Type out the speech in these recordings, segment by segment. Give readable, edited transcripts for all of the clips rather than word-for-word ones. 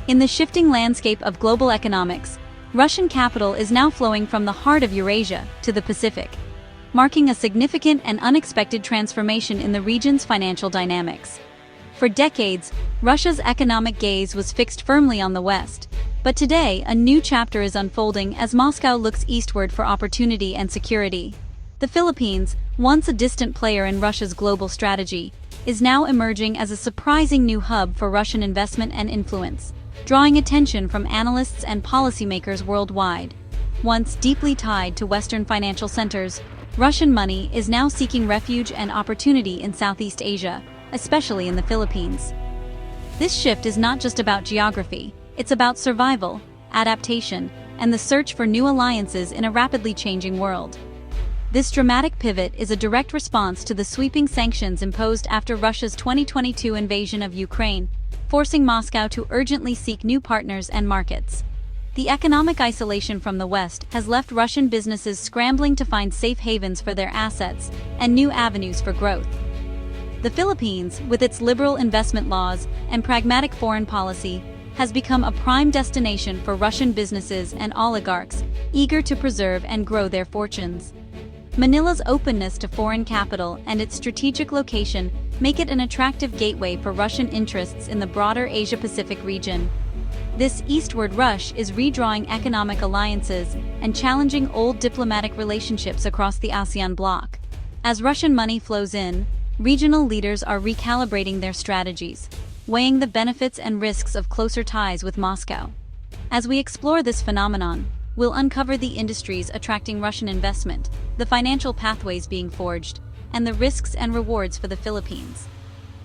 In the shifting landscape of global economics, Russian capital is now flowing from the heart of Eurasia to the Pacific, marking a significant and unexpected transformation in the region's financial dynamics. For decades, Russia's economic gaze was fixed firmly on the West, but today a new chapter is unfolding as Moscow looks eastward for opportunity and security. The Philippines, once a distant player in Russia's global strategy, is now emerging as a surprising new hub for Russian investment and influence, drawing attention from analysts and policymakers worldwide. Once deeply tied to Western financial centers, Russian money is now seeking refuge and opportunity in Southeast Asia, especially in the Philippines. This shift is not just about geography, it's about survival, adaptation, and the search for new alliances in a rapidly changing world. This dramatic pivot is a direct response to the sweeping sanctions imposed after Russia's 2022 invasion of Ukraine, forcing Moscow to urgently seek new partners and markets. The economic isolation from the West has left Russian businesses scrambling to find safe havens for their assets and new avenues for growth. The Philippines, with its liberal investment laws and pragmatic foreign policy, has become a prime destination for Russian businesses and oligarchs eager to preserve and grow their fortunes. Manila's openness to foreign capital and its strategic location make it an attractive gateway for Russian interests in the broader Asia-Pacific region. This eastward rush is redrawing economic alliances and challenging old diplomatic relationships across the ASEAN bloc. As Russian money flows in, regional leaders are recalibrating their strategies, weighing the benefits and risks of closer ties with Moscow. As we explore this phenomenon, we'll uncover the industries attracting Russian investment, the financial pathways being forged, and the risks and rewards for the Philippines.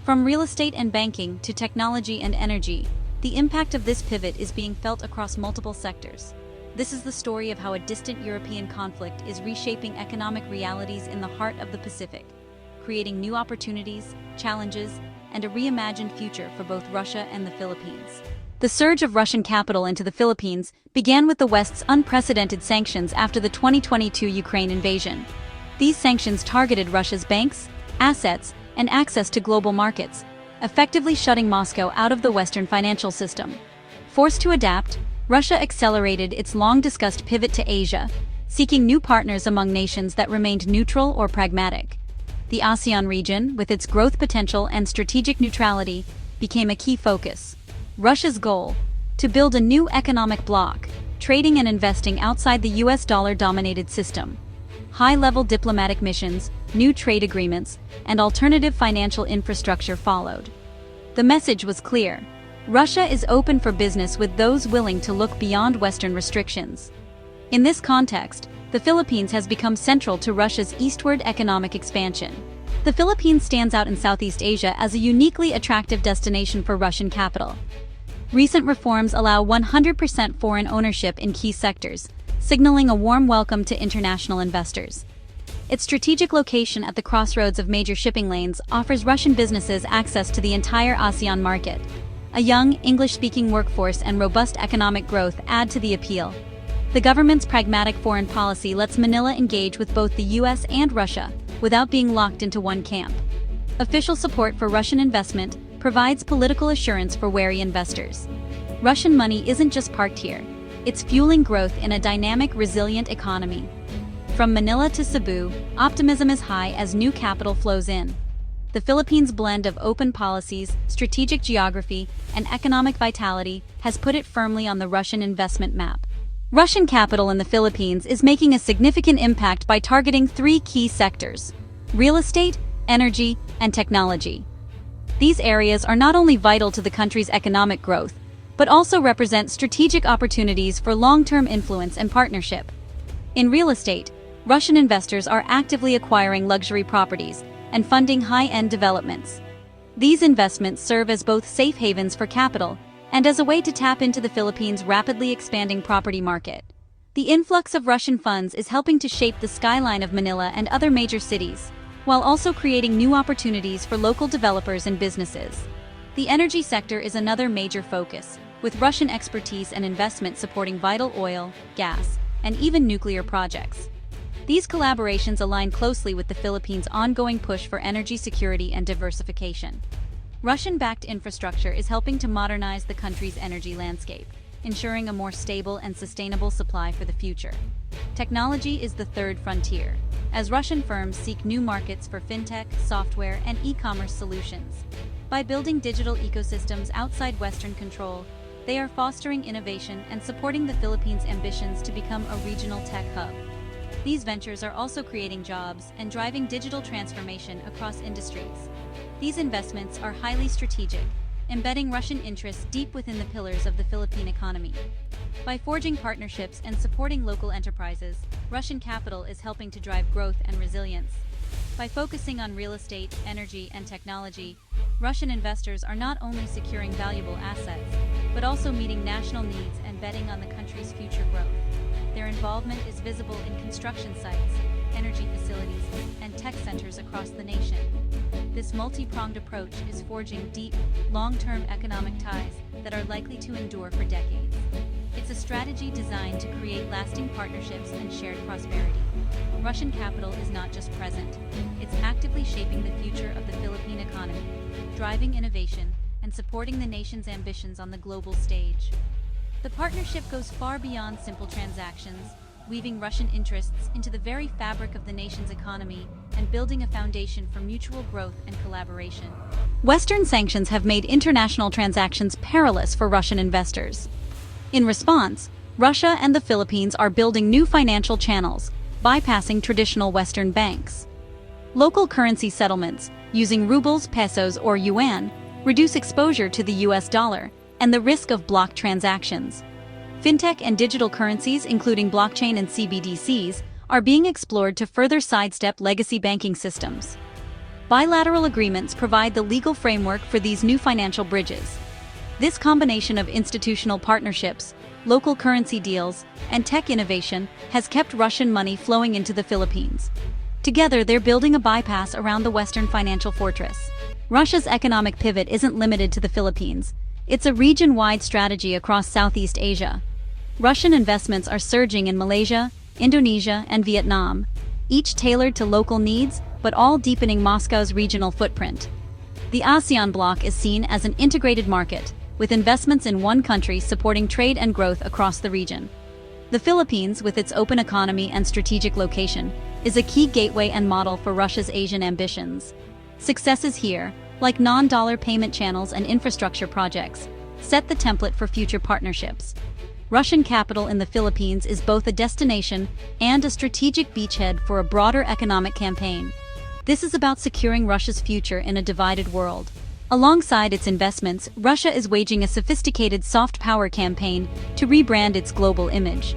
From real estate and banking to technology and energy, the impact of this pivot is being felt across multiple sectors. This is the story of how a distant European conflict is reshaping economic realities in the heart of the Pacific, creating new opportunities, challenges, and a reimagined future for both Russia and the Philippines. The surge of Russian capital into the Philippines began with the West's unprecedented sanctions after the 2022 Ukraine invasion. These sanctions targeted Russia's banks, assets, and access to global markets, effectively shutting Moscow out of the Western financial system. Forced to adapt, Russia accelerated its long-discussed pivot to Asia, seeking new partners among nations that remained neutral or pragmatic. The ASEAN region, with its growth potential and strategic neutrality, became a key focus. Russia's goal: to build a new economic bloc, trading and investing outside the US dollar-dominated system. High-level diplomatic missions, new trade agreements, and alternative financial infrastructure followed. The message was clear: Russia is open for business with those willing to look beyond Western restrictions. In this context, the Philippines has become central to Russia's eastward economic expansion. The Philippines stands out in Southeast Asia as a uniquely attractive destination for Russian capital. Recent reforms allow 100% foreign ownership in key sectors, signaling a warm welcome to international investors. Its strategic location at the crossroads of major shipping lanes offers Russian businesses access to the entire ASEAN market. A young, English-speaking workforce and robust economic growth add to the appeal. The government's pragmatic foreign policy lets Manila engage with both the US and Russia, without being locked into one camp. Official support for Russian investment provides political assurance for wary investors. Russian money isn't just parked here, it's fueling growth in a dynamic, resilient economy. From Manila to Cebu, optimism is high as new capital flows in. The Philippines' blend of open policies, strategic geography, and economic vitality has put it firmly on the Russian investment map. Russian capital in the Philippines is making a significant impact by targeting three key sectors: real estate, energy, and technology. These areas are not only vital to the country's economic growth, but also represent strategic opportunities for long-term influence and partnership. In real estate, Russian investors are actively acquiring luxury properties and funding high-end developments. These investments serve as both safe havens for capital and as a way to tap into the Philippines' rapidly expanding property market. The influx of Russian funds is helping to shape the skyline of Manila and other major cities, while also creating new opportunities for local developers and businesses. The energy sector is another major focus, with Russian expertise and investment supporting vital oil, gas, and even nuclear projects. These collaborations align closely with the Philippines' ongoing push for energy security and diversification. Russian-backed infrastructure is helping to modernize the country's energy landscape, ensuring a more stable and sustainable supply for the future. Technology is the third frontier, as Russian firms seek new markets for fintech, software, and e-commerce solutions. By building digital ecosystems outside Western control, they are fostering innovation and supporting the Philippines' ambitions to become a regional tech hub. These ventures are also creating jobs and driving digital transformation across industries. These investments are highly strategic, embedding Russian interests deep within the pillars of the Philippine economy. By forging partnerships and supporting local enterprises, Russian capital is helping to drive growth and resilience. By focusing on real estate, energy, and technology, Russian investors are not only securing valuable assets, but also meeting national needs and betting on the country's future growth. Their involvement is visible in construction sites, energy facilities, and tech centers across the nation. This multi-pronged approach is forging deep, long-term economic ties that are likely to endure for decades. It's a strategy designed to create lasting partnerships and shared prosperity. Russian capital is not just present, it's actively shaping the future of the Philippine economy, driving innovation and supporting the nation's ambitions on the global stage. The partnership goes far beyond simple transactions, weaving Russian interests into the very fabric of the nation's economy and building a foundation for mutual growth and collaboration. Western sanctions have made international transactions perilous for Russian investors. In response, Russia and the Philippines are building new financial channels, bypassing traditional Western banks. Local currency settlements, using rubles, pesos, or yuan, reduce exposure to the US dollar and the risk of blocked transactions. Fintech and digital currencies, including blockchain and CBDCs, are being explored to further sidestep legacy banking systems. Bilateral agreements provide the legal framework for these new financial bridges. This combination of institutional partnerships, local currency deals, and tech innovation has kept Russian money flowing into the Philippines. Together, they're building a bypass around the Western financial fortress. Russia's economic pivot isn't limited to the Philippines. It's a region-wide strategy across Southeast Asia. Russian investments are surging in Malaysia, Indonesia, and Vietnam, each tailored to local needs, but all deepening Moscow's regional footprint. The ASEAN bloc is seen as an integrated market, with investments in one country supporting trade and growth across the region. The Philippines, with its open economy and strategic location, is a key gateway and model for Russia's Asian ambitions. Successes here, like non-dollar payment channels and infrastructure projects, set the template for future partnerships. Russian capital in the Philippines is both a destination and a strategic beachhead for a broader economic campaign. This is about securing Russia's future in a divided world. Alongside its investments, Russia is waging a sophisticated soft power campaign to rebrand its global image.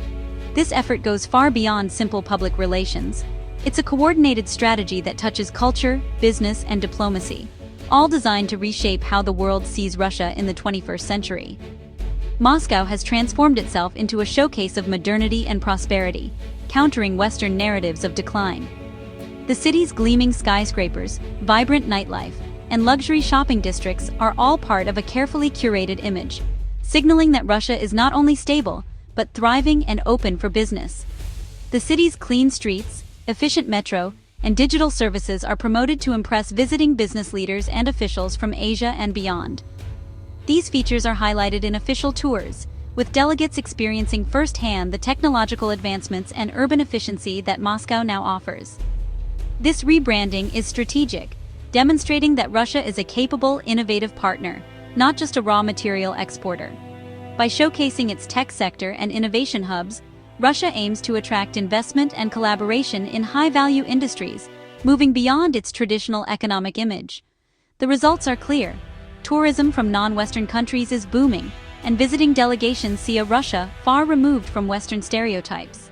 This effort goes far beyond simple public relations. It's a coordinated strategy that touches culture, business, and diplomacy, all designed to reshape how the world sees Russia in the 21st century. Moscow has transformed itself into a showcase of modernity and prosperity, countering Western narratives of decline. The city's gleaming skyscrapers, vibrant nightlife, and luxury shopping districts are all part of a carefully curated image, signaling that Russia is not only stable, but thriving and open for business. The city's clean streets, efficient metro, and digital services are promoted to impress visiting business leaders and officials from Asia and beyond. These features are highlighted in official tours, with delegates experiencing firsthand the technological advancements and urban efficiency that Moscow now offers. This rebranding is strategic, demonstrating that Russia is a capable, innovative partner, not just a raw material exporter. By showcasing its tech sector and innovation hubs, Russia aims to attract investment and collaboration in high-value industries, moving beyond its traditional economic image. The results are clear. Tourism from non-Western countries is booming, and visiting delegations see a Russia far removed from Western stereotypes.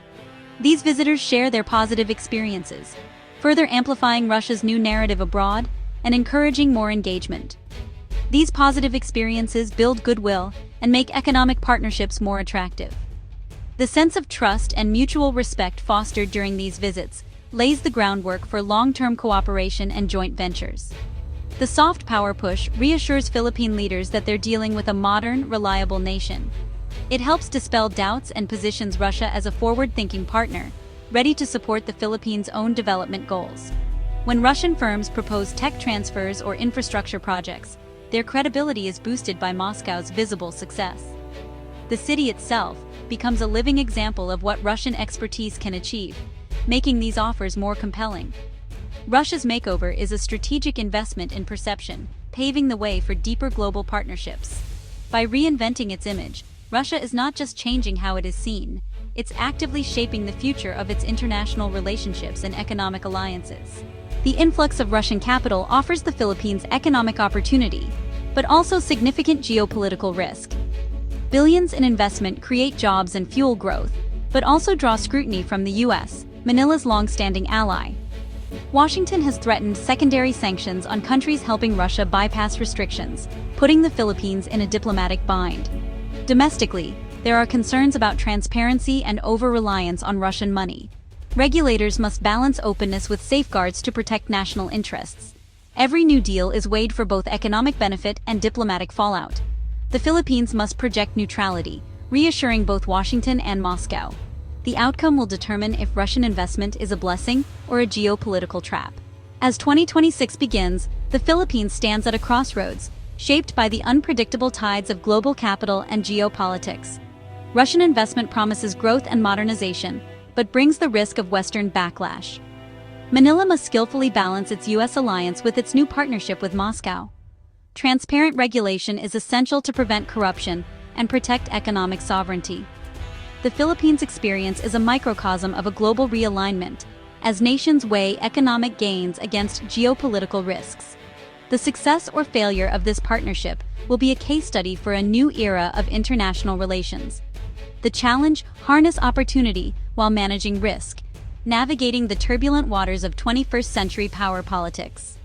These visitors share their positive experiences, further amplifying Russia's new narrative abroad and encouraging more engagement. These positive experiences build goodwill and make economic partnerships more attractive. The sense of trust and mutual respect fostered during these visits lays the groundwork for long-term cooperation and joint ventures. The soft power push reassures Philippine leaders that they're dealing with a modern, reliable nation. It helps dispel doubts and positions Russia as a forward-thinking partner, ready to support the Philippines' own development goals. When Russian firms propose tech transfers or infrastructure projects, their credibility is boosted by Moscow's visible success. The city itself becomes a living example of what Russian expertise can achieve, making these offers more compelling. Russia's makeover is a strategic investment in perception, paving the way for deeper global partnerships. By reinventing its image, Russia is not just changing how it is seen, it's actively shaping the future of its international relationships and economic alliances. The influx of Russian capital offers the Philippines economic opportunity, but also significant geopolitical risk. Billions in investment create jobs and fuel growth, but also draw scrutiny from the US, Manila's long-standing ally. Washington has threatened secondary sanctions on countries helping Russia bypass restrictions, putting the Philippines in a diplomatic bind. Domestically, there are concerns about transparency and over-reliance on Russian money. Regulators must balance openness with safeguards to protect national interests. Every new deal is weighed for both economic benefit and diplomatic fallout. The Philippines must project neutrality, reassuring both Washington and Moscow. The outcome will determine if Russian investment is a blessing or a geopolitical trap. As 2026 begins, the Philippines stands at a crossroads, shaped by the unpredictable tides of global capital and geopolitics. Russian investment promises growth and modernization, but brings the risk of Western backlash. Manila must skillfully balance its U.S. alliance with its new partnership with Moscow. Transparent regulation is essential to prevent corruption and protect economic sovereignty. The Philippines' experience is a microcosm of a global realignment, as nations weigh economic gains against geopolitical risks. The success or failure of this partnership will be a case study for a new era of international relations. The challenge: harness opportunity while managing risk, navigating the turbulent waters of 21st-century power politics.